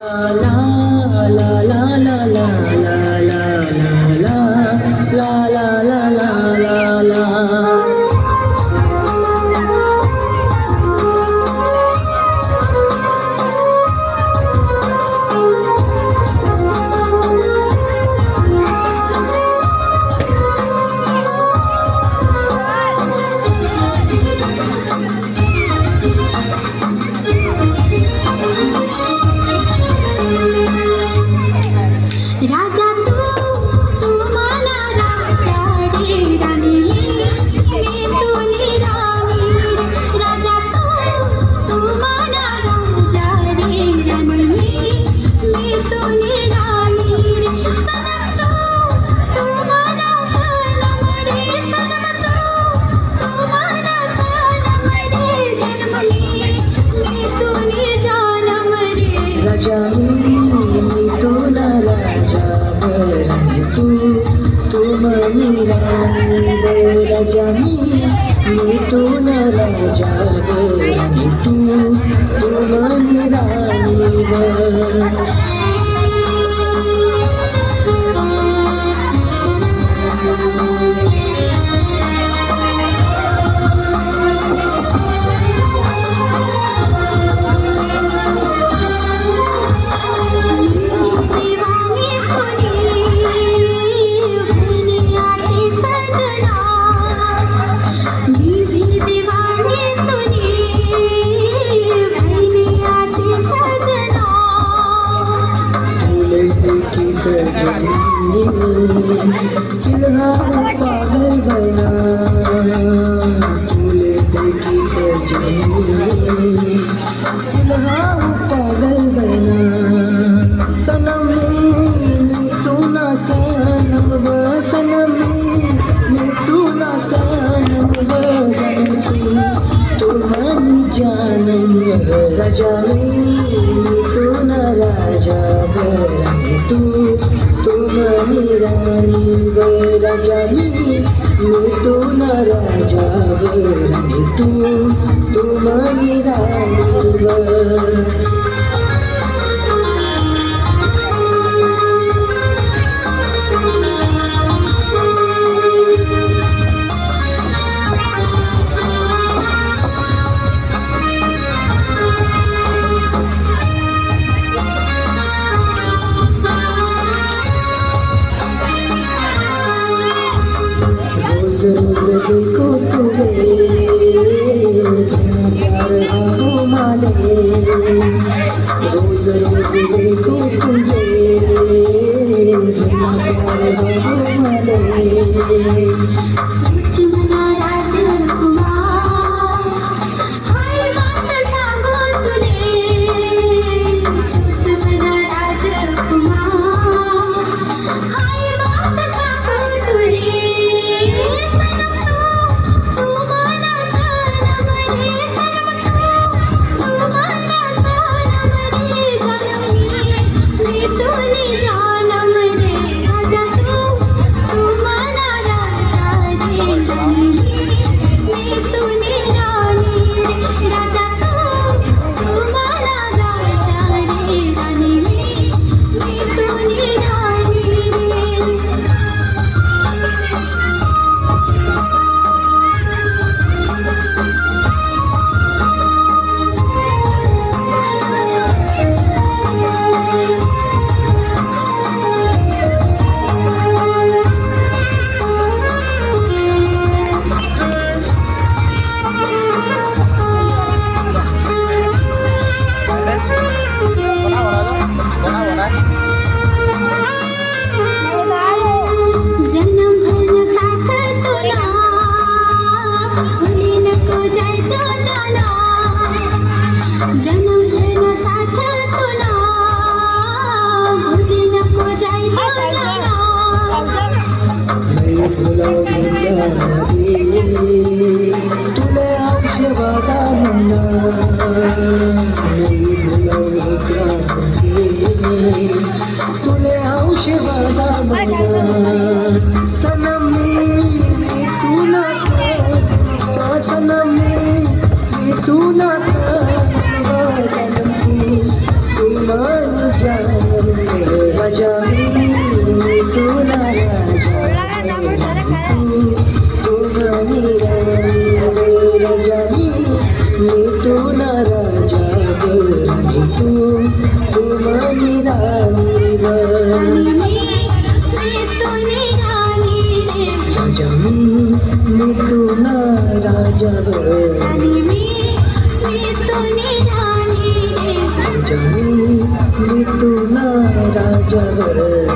La la la la la la la la la la la la. राजा तू मला राजा रे राणी मी तुनी राणी राजा तू मला राजा रे राणी मी तुनी राणी सनम तू मला सनम रे सनम तू मला सनम रे जन्म मी तुनी जानम रे राजा मी तुला राजा बरं तू मनी राणी बर राजा मी तुला राजा बरं तू मनी राणी बर. चिल्हा पागल बना फूले देखी सजनी चिल्हा पागल बना सनम तू ना सनम व सनम तू ना सनम व तू मन जानम राजा तू ना राजा बरं तू मनी राणी व राजा मी तुला राजा बरं तू मनी राणी व. रोज देखो तुझे प्यार हो माले रोज देखो तुझे प्यार हो माले. मला राजकुमार हाय बात सांगो तुले मला राजकुमार हाय बात सांगो तुले तुले आशीर्वादा म्हणा तुले आशीर्वादा म्हणा सनम तुला सनम तुला राजा राजा मी तुला राजा तू मनी राणी राजा मी तुला राजा आणि तू मनी राणी राजा मी तुला राजा राजा मी तुला राजा